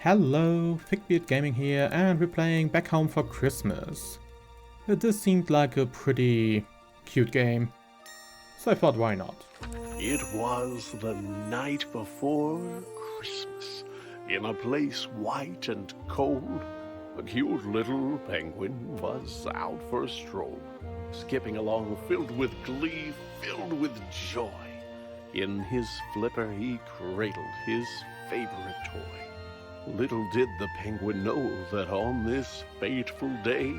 Hello, ThickBeardGaming here, and we're playing Back Home for Christmas. This seemed like a pretty cute game, so I thought why not. It was the night before Christmas. In a place white and cold, a cute little penguin was out for a stroll, skipping along filled with glee, filled with joy. In his flipper he cradled his favorite toy. Little did the penguin know that on this fateful day,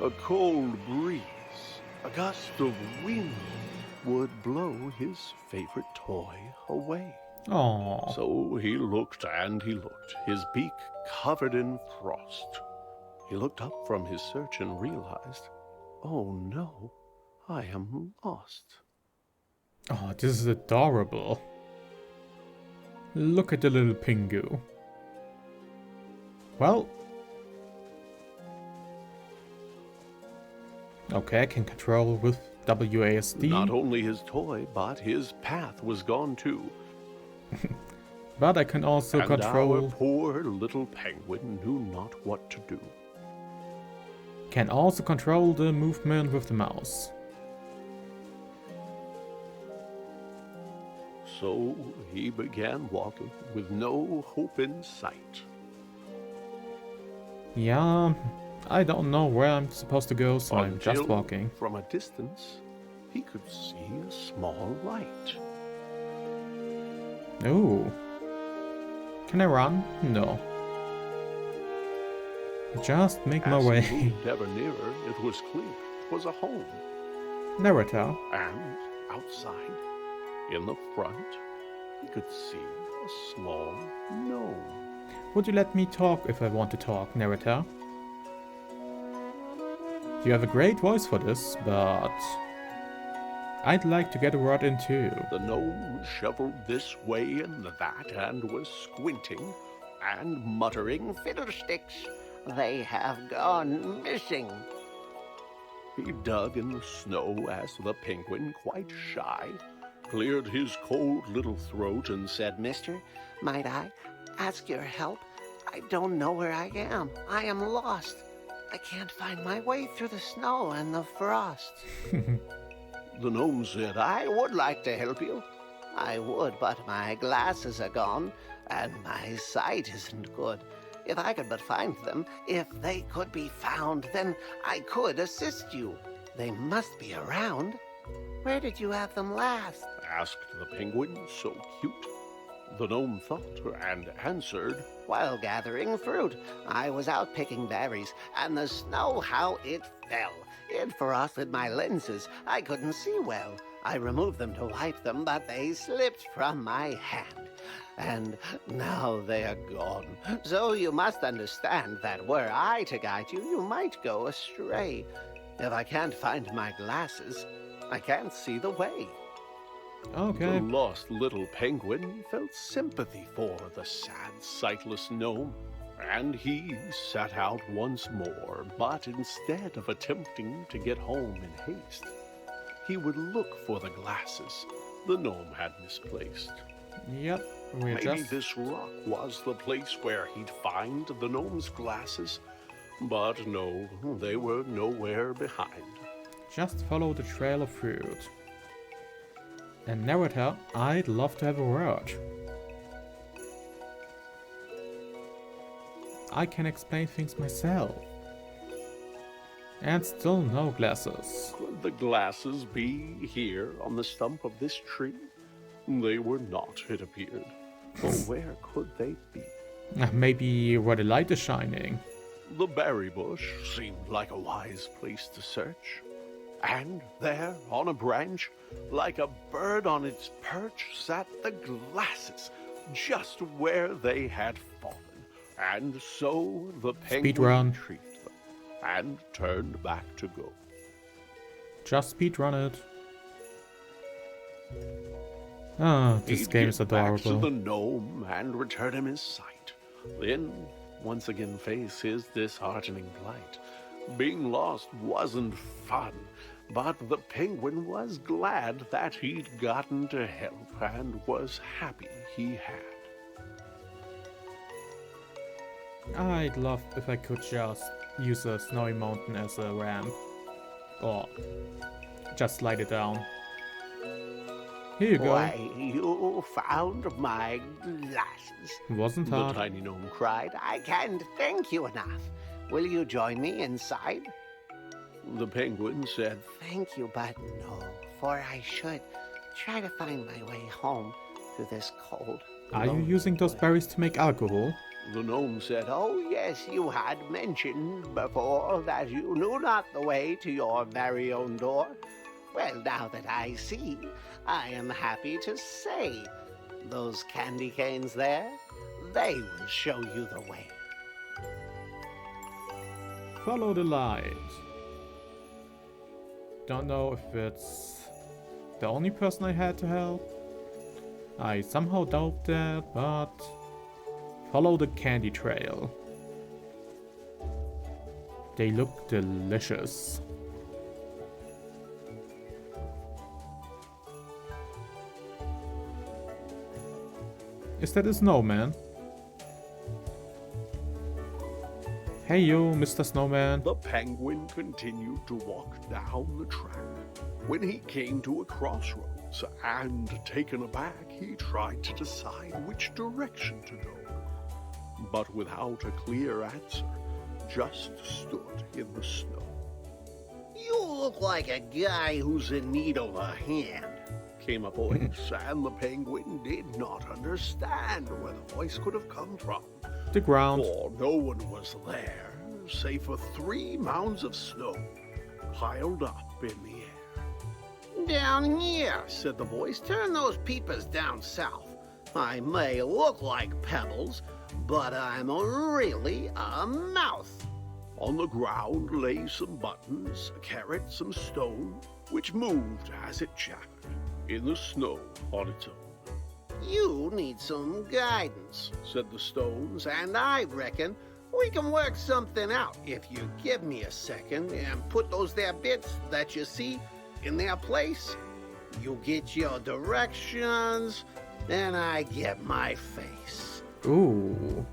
a cold breeze, a gust of wind, would blow his favorite toy away. Aww. So he looked and he looked, his beak covered in frost. He looked up from his search and realized, oh no, I am lost. Oh, this is adorable. Look at the little Pingu. Well. Okay, I can control with WASD. Not only his toy, but his path was gone too. But I can also and control... our poor little penguin knew not what to do. Can also control the movement with the mouse. So he began walking with no hope in sight. Yeah, I don't know where I'm supposed to go, so I'm just Until, walking. from a distance, he could see a small light. Ooh. Can I run? No. Just make my As way. he moved ever nearer, it was clear 'twas a home. Narrator. And outside, in the front, he could see a small gnome. Would you let me talk if I want to talk, narrator? You have a great voice for this, but I'd like to get a word in too. The gnome shoveled this way and that and was squinting and muttering, Fiddlesticks, they have gone missing. He dug in the snow as the penguin, quite shy, cleared his cold little throat and said, Mister, might I ask your help? I don't know where I am. I am lost. I can't find my way through the snow and the frost. The gnome said, I would like to help you. I would, but my glasses are gone, and my sight isn't good. If I could but find them, if they could be found, then I could assist you. They must be around. Where did you have them last? asked the penguin, so cute. The gnome thought and answered, While gathering fruit, I was out picking berries, and the snow, how it fell. It frosted my lenses. I couldn't see well. I removed them to wipe them, but they slipped from my hand. And now they are gone. So you must understand that were I to guide you, you might go astray. If I can't find my glasses, I can't see the way. Okay. The lost little penguin felt sympathy for the sad, sightless gnome, and he set out once more, but instead of attempting to get home in haste, he would look for the glasses the gnome had misplaced. Yep, we're Maybe just... this rock was the place where he'd find the gnome's glasses, but no, they were nowhere behind. Just follow the trail of fruit. And narrator, I'd love to have a word. I can explain things myself. And still no glasses. Could the glasses be here on the stump of this tree? They were not, it appeared. But where could they be? Maybe where the light is shining. The berry bush seemed like a wise place to search. And there, on a branch, like a bird on its perch, sat the glasses, just where they had fallen. And so the penguin retrieved them and turned back to go. Just speedrun it. Ah, this game is adorable. Back to the gnome and return him his sight. Then, once again face his disheartening plight. Being lost wasn't fun, but the penguin was glad that he'd gotten to help and was happy he had. I'd love if I could just use a snowy mountain as a ramp. Or just slide it down. Here you go. Why, you found my glasses. Wasn't The hard. tiny gnome cried. I can't thank you enough. Will you join me inside? The penguin said, Thank you, but no, for I should try to find my way home through this cold. Are you using those berries to make alcohol? The gnome said, Oh, yes, you had mentioned before that you knew not the way to your very own door. Well, now that I see, I am happy to say those candy canes there, they will show you the way. Follow the light. Don't know if it's the only person I had to help. I somehow doubt that, but follow the candy trail. They look delicious. Is that a snowman? Hey you, Mr. Snowman. The penguin continued to walk down the track. When he came to a crossroads, and taken aback, he tried to decide which direction to go. But without a clear answer, just stood in the snow. You look like a guy who's in need of a hand. Came a voice, and the penguin did not understand where the voice could have come from. The ground. For no one was there, save for 3 mounds of snow piled up in the air. Down here, said the voice. Turn those peepers down south. I may look like pebbles, but I'm really a mouth. On the ground lay some buttons, a carrot, some stone, which moved as it chattered in the snow on its own. You need some guidance, said the stones, and I reckon we can work something out if you give me a second and put those there bits that you see in their place. You get your directions, and I get my face. Ooh.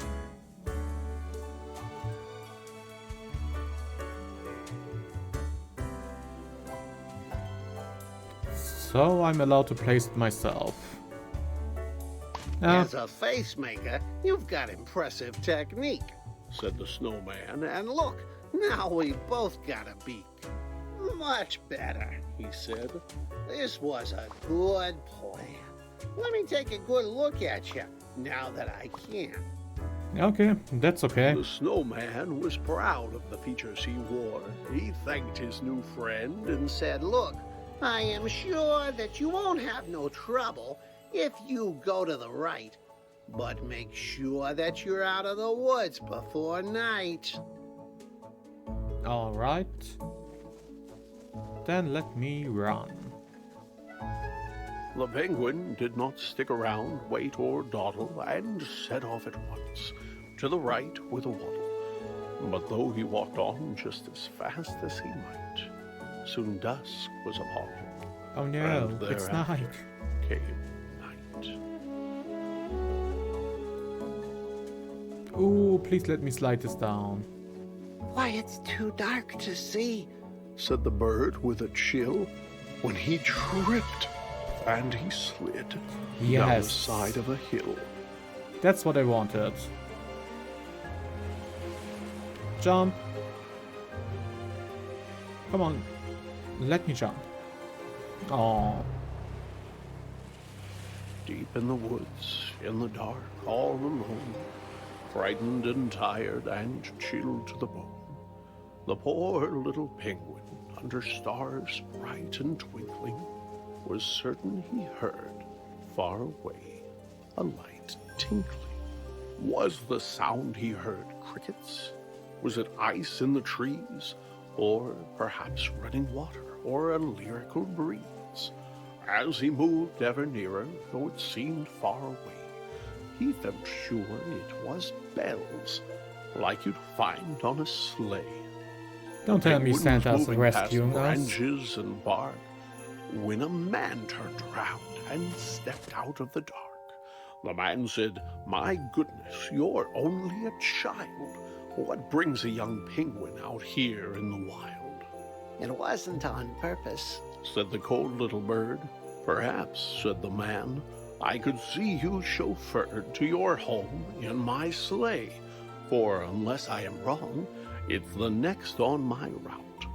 So I'm allowed to place it myself. As a face maker, you've got impressive technique, said the snowman, and look, now we both got a beak. Much better, he said. This was a good plan. Let me take a good look at you, now that I can. Okay, that's okay. The snowman was proud of the features he wore. He thanked his new friend and Said, look, I am sure that you won't have no trouble if you go to the right, but make sure that you're out of the woods before night. Alright. Then let me run. the penguin did not stick around, wait, or dawdle, and set off at once, to the right with a waddle. But though he walked on just as fast as he might, soon dusk was upon him. Oh no, and it's thereafter night. came night. Ooh, please let me slide this down. Why, it's too dark to see, Said the bird with a chill, when he tripped and he slid down the Yes. side of a hill. That's what I wanted. Jump. Come on. Let me jump. Oh. Deep in the woods, in the dark, all alone, frightened and tired and chilled to the bone, the poor little penguin, under stars bright and twinkling, was certain he heard, far away, a light tinkling. Was the sound he heard crickets? Was it ice in the trees? Or perhaps running water, or a lyrical breeze? As he moved ever nearer, though it seemed far away, he felt sure it was bells, like you'd find on a sleigh. Don't tell me Penguin was Santa's moving rescuing past us. branches and bark, when a man turned around and stepped out of the dark. The man said, "My goodness, you're only a child. What brings a young penguin out here in the wild?" It wasn't on purpose, said the cold little bird. "Perhaps," said the man, "I could see you chauffeured to your home in my sleigh, for unless I am wrong, it's the next on my route,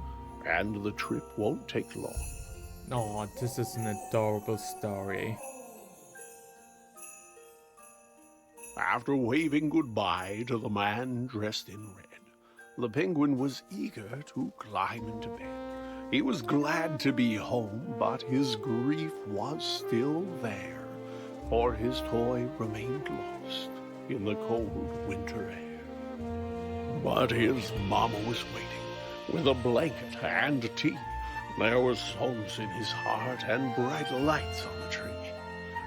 and the trip won't take long." Oh, this is an adorable story. After waving goodbye to the man dressed in red, the penguin was eager to climb into bed. He was glad to be home, but his grief was still there, for his toy remained lost in the cold winter air. But his mama was waiting with a blanket and tea. There were songs in his heart and bright lights on the tree.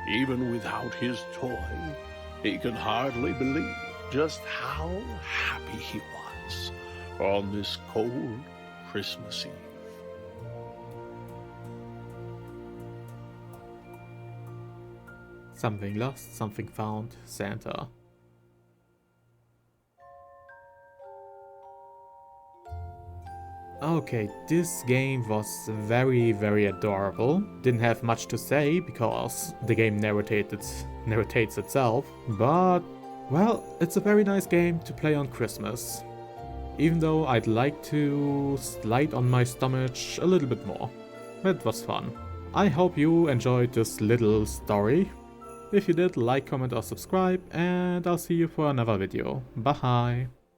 Even without his toy, he could hardly believe just how happy he was on this cold Christmas Eve. Something lost, something found, Santa. Okay, this game was very adorable. Didn't have much to say because the game narrates itself, but well, it's a very nice game to play on Christmas. Even though I'd like to slide on my stomach a little bit more. It was fun. I hope you enjoyed this little story. If you did, like, comment or subscribe, and I'll see you for another video. Bye!